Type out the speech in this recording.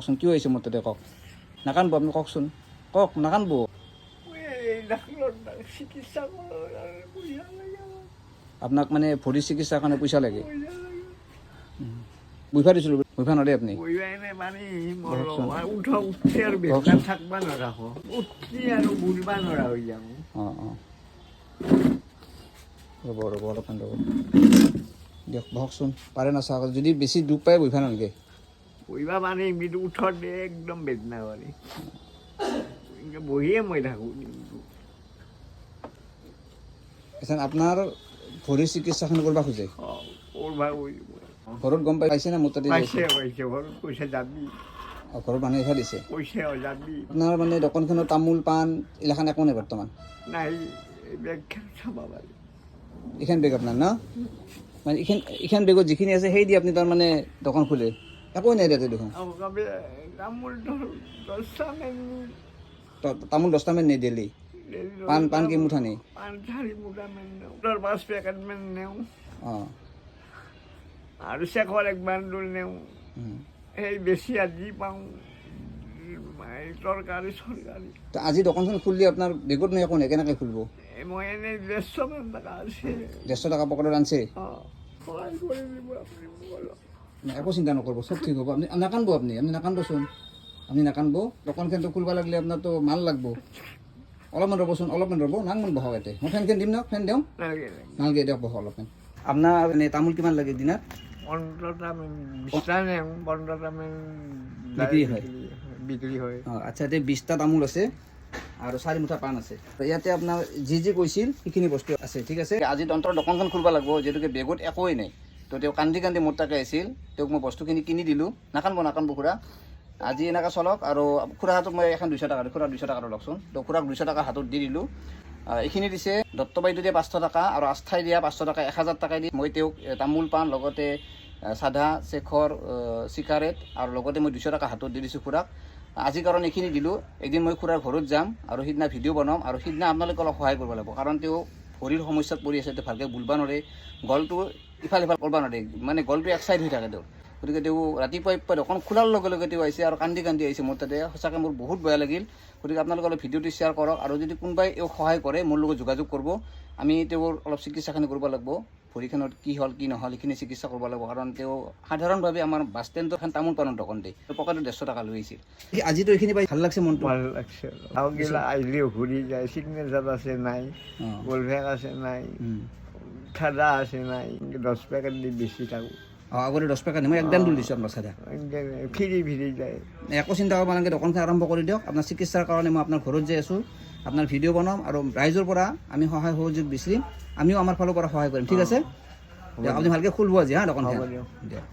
কওকচোন কি হৈছে মোৰ তাতে কওক নাকান্দব আপুনি কওকচোন কওক নাকান্দব আপোনাক মানে ভৰি চিকিৎসাৰ কাৰণে পইচা লাগে বুইফা দিছিলোঁ বুইফা নদে আপুনি অঁ অঁ ৰ'ব ৰ'ব অলপমান ৰ'ব দিয়ক বহকচোন পাৰে না চাওক যদি বেছি দুখ পায় বুইফা নালাগে বহিবা মানে এমনিটো উঠত দিয়ে একদম বেদনা কৰে বহিয়ে মই থাকোঁ আপোনাৰ ভৰিৰ চিকিৎসাখন কৰিব খোজে ঘৰত গম পাইছে না মোৰ তাতে ঘৰত পইচা যাবি ঘৰত মানুহে এফা দিছে পইচা যাবি আপোনাৰ মানে দোকানখনত তামোল পাণ এইগিলাখান একো নাই বৰ্তমান নাই বেগ চাব পাৰি এইখান বেগ আপোনাৰ ন মানে এইখান বেগত যিখিনি আছে সেই দি আপুনি তাৰমানে দোকান খোলে একো নাই তাতে দেখোন তামোল তামোল 10টামান নেই ডেইলি পাণ কি মুঠা নেই পান 4 মুঠা মান নেও 5 পেকেট মান নেও অঁ আৰু চেকৰ এক বান্দুল নেও সেই বেছি আজি পাওঁ তৰকাৰী আজি দোকানখন খুলিলে আপোনাৰ বেগত নাই একো নাই কেনেকৈ খুলিব মই এনেই 150 মান টকা আছে 150 টকা পকেটত আনছে সহায় কৰি দিব আপুনি একো চিন্তা নকৰিব চব ঠিক হ'ব আপুনি নাকান্দব আপুনি নাকান্দবচোন আপুনি নাকান্দব দোকানখনটো খুলিব লাগিলে আপোনাৰতো মাল লাগব অলপমান ৰ'বচোন অলপমান ৰ'ব নাংমান বহাওক ইয়াতে মই ফেনখন দিম ন ফেন দিওঁ নালাগে দিয়ক বহক অলপমান আপোনাৰ এনে তামোল কিমান লাগে দিনত 15টা নেও 15টা মান বিক্ৰী হয় অঁ আচ্ছা এতিয়া 20টা তামোল আছে আৰু 4 মুঠা পাণ আছে ইয়াতে আপোনাৰ যি কৈছিল সেইখিনি বস্তু আছে ঠিক আছে আজি তন্ত্ৰৰ দোকানখন খুলিব লাগিব যিহেতুকে বেগত একোৱেই নাই তো তেওঁ কান্দি মোৰ তাকে আছিল তেওঁক মই বস্তুখিনি কিনি দিলোঁ নাকান্দব খুৰা আজি এনেকৈ চলক আৰু খুৰা হাতত মই এখন 200 টকা খুৰা 200 টকা লওকচোন তো খুৰাক 200 টকা হাতত দি দিলোঁ এইখিনি দিছে দত্ত বাইদেউ দিয়ে 500 টকা আৰু আস্থাই দিয়া 500 টকা 1000 টকা দি মই তেওঁক তামোল পাণ লগতে চাধা চেখৰ চিগাৰেট আৰু লগতে মই 200 টকা হাতত দি দিছোঁ খুৰাক আজিৰ কাৰণে এইখিনি দিলোঁ এদিন মই খুৰাৰ ঘৰত যাম আৰু সিদিনা ভিডিঅ' বনাম আৰু সিদিনা আপোনালোকে অলপ সহায় কৰিব লাগিব কাৰণ তেওঁ ভৰিৰ সমস্যাত পৰি আছে তেওঁ ভালকৈ বুলবা নোৱাৰে গলটো ইফাল সিফাল কৰিব নোৱাৰে মানে গলটো এক চাইড হৈ থাকে তেওঁ গতিকে তেওঁ ৰাতিপুৱা দোকান খোলাৰ লগে লগে তেওঁ আহিছে আৰু কান্দি আহিছে মোৰ তাতে সঁচাকৈ মোৰ বহুত বেয়া লাগিল গতিকে আপোনালোকে অলপ ভিডিঅ'টো শ্বেয়াৰ কৰক আৰু যদি কোনোবাই এওঁক সহায় কৰে মোৰ লগত যোগাযোগ কৰিব আমি তেওঁৰ অলপ চিকিৎসাখিনি কৰিব লাগিব ভৰিখনত কি হ'ল কি নহ'ল সেইখিনি চিকিৎসা কৰিব লাগিব কাৰণ তেওঁ সাধাৰণভাৱে আমাৰ বাছ ষ্টেণ্ডৰ এখন তামোল পাণৰ দোকান দিয়ে পকেটত 150 টকা লৈ আহিছিল আজিতো এইখিনি পাই ভাল লাগছে মনটো ভাল লাগছে আউগিলা আহিলেও ঘূৰি যায় চিগনেচাৰ আছে নাই গোলভেক আছে নাই খাদা আছে নাই 10 পেকেট দি বেছি থাকোঁ আগতে 10 পেকেট মই একদম দূৰ দিছোঁ আপোনাৰ চাদা ফিৰি যায় একো চিন্তা কৰিব নালাগে দোকানখন আৰম্ভ কৰি দিয়ক আপোনাৰ চিকিৎসাৰ কাৰণে মই আপোনাৰ ঘৰত যাই আছোঁ আপোনাৰ ভিডিঅ' বনাম আৰু ৰাইজৰ পৰা আমি সহায় সহযোগ বিচাৰিম আমিও আমাৰ ফালৰ পৰা সহায় কৰিম ঠিক আছে আপুনি ভালকৈ খুলিব আজি দোকানখন দিয়ক